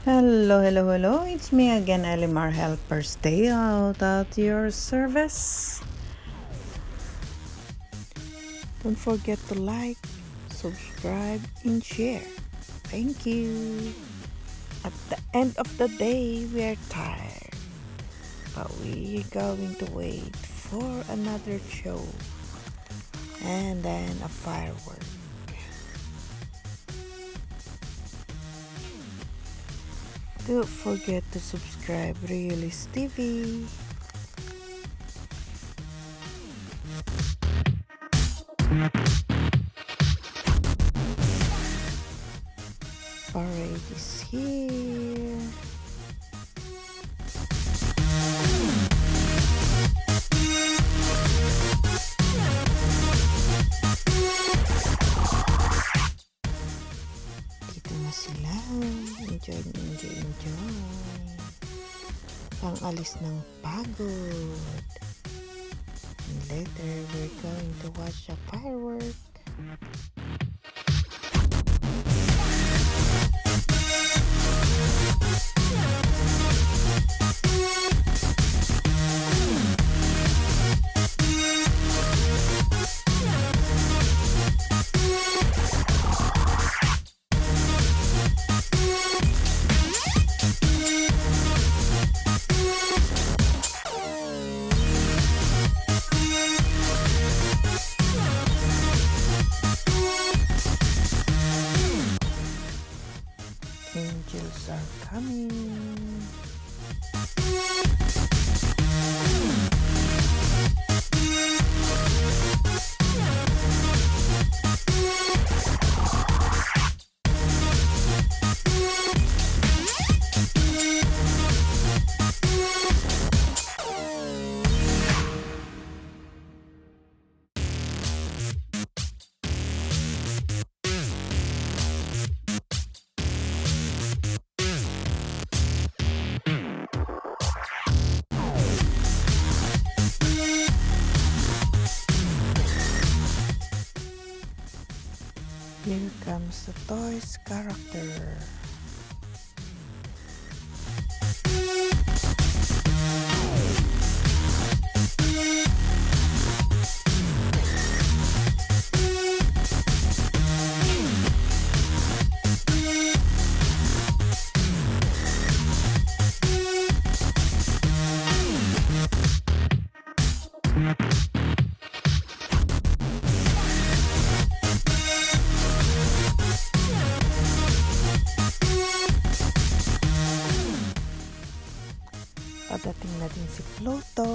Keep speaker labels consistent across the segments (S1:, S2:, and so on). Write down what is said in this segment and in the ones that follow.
S1: Hello, hello, hello. It's me again, Elimar Helper. Stay out at your service. Don't forget to like, subscribe, and share. Thank you. At the end of the day, we're tired, but we're going to wait for another show and then a firework. Don't forget to subscribe Realist TV. Parade is here. Dito na sila. Enjoy, enjoy, enjoy. Pang-alis ng pagod. And later, we're going to watch a firework. Angels are coming. Here comes the toys character. Padating na din si Pluto.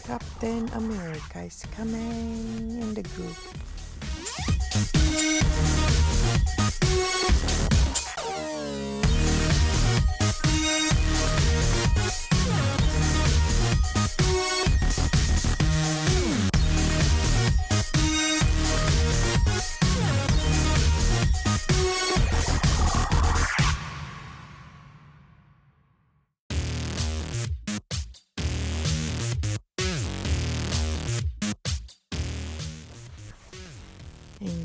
S1: Captain America is coming in the group.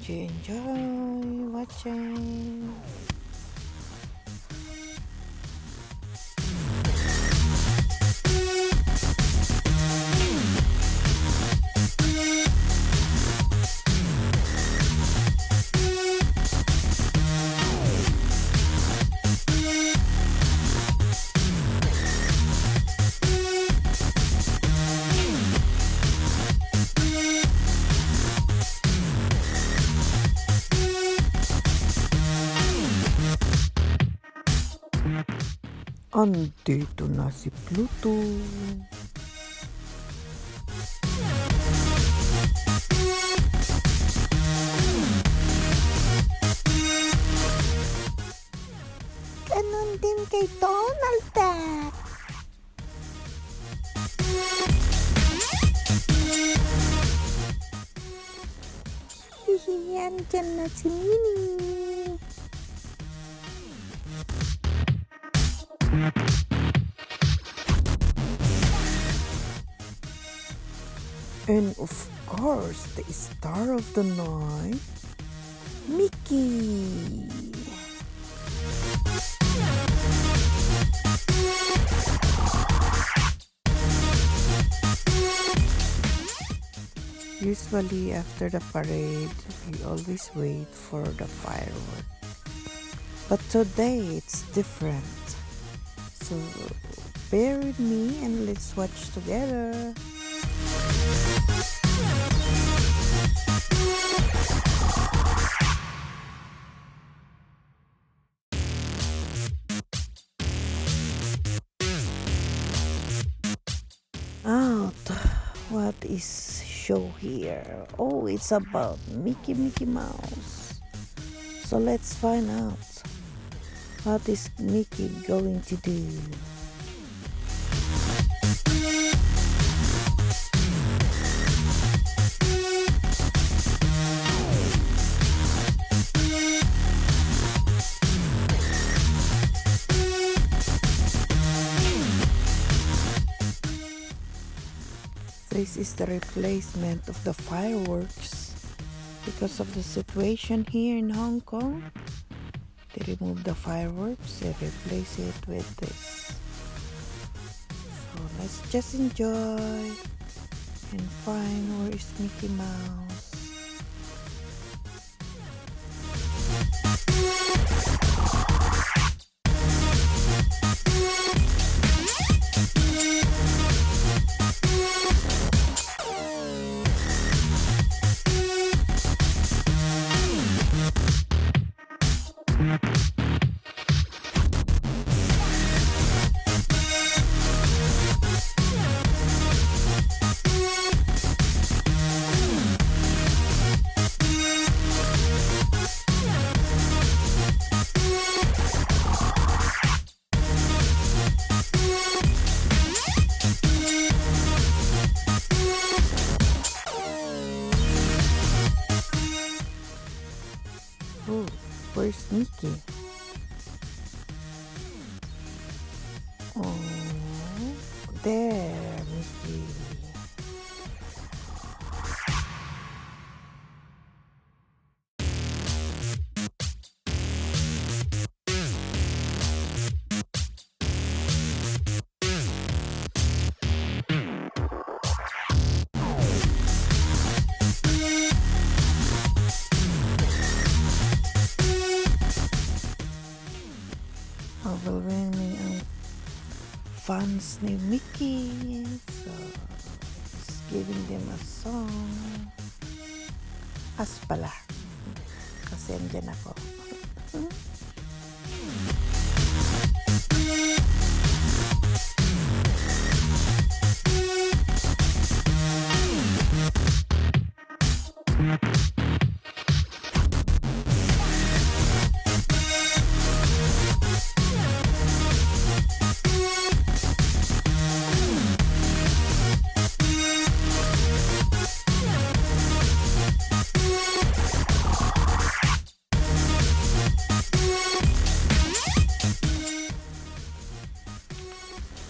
S1: Enjoy watching. Andito na si Pluto. galing din kay Donald Duck. Hihi, andyan na si Minnie. And of course, the star of the night, Mickey. Usually after the parade, we always wait for the fireworks. But today it's different. So bear with me and let's watch together. Out. What is show here? Oh, it's about Mickey Mouse. So let's find out. What is Mickey going to do? This is the replacement of the fireworks because of the situation here in Hong Kong. They remove the fireworks and replace it with this. So let's just enjoy and find where is Mickey Mouse. Oh, where's Mickey? Oh, there, Mickey. Overwhelming ang fans ni Mickey. So, it's giving them a song. As pala. Kasi andyan ako.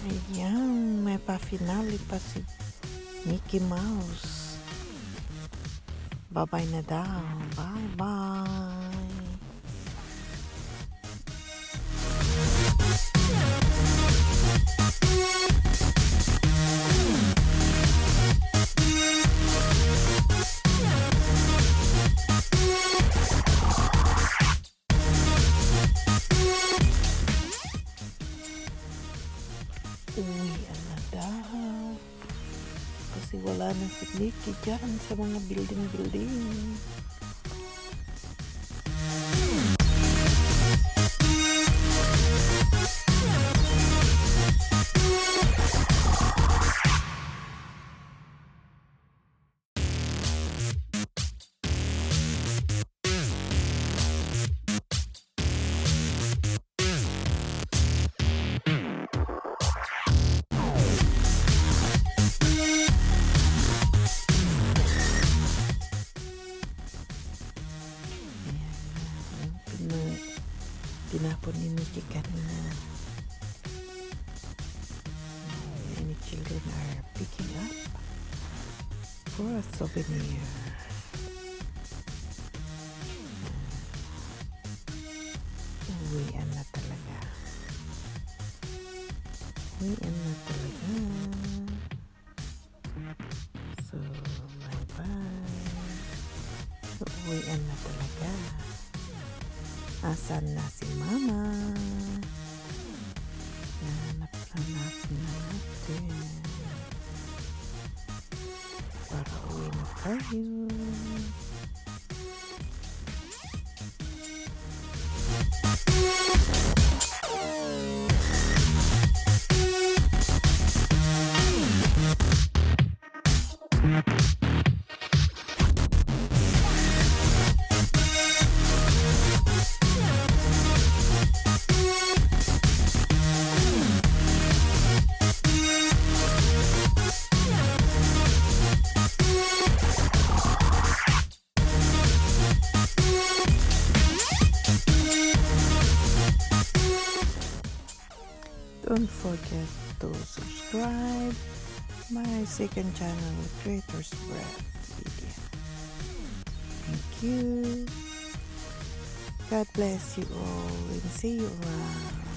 S1: Ayan, may pa-finale pa si Mickey Mouse. Bye-bye na daw. Bye-bye. Uwian na daw. Kasi wala na si Mickey dyan sa mga building-building. Tinapon ni Mickey kanina. Many children are picking up for a souvenir. Uwian na talaga. Uwian na talaga. So, bye-bye. Uwian na talaga. Asan na si Mama? Hanap na natin. Para uwi na tayo. Don't forget to subscribe my second channel, Creator's Breath Media. Thank you. God bless you all and see you around.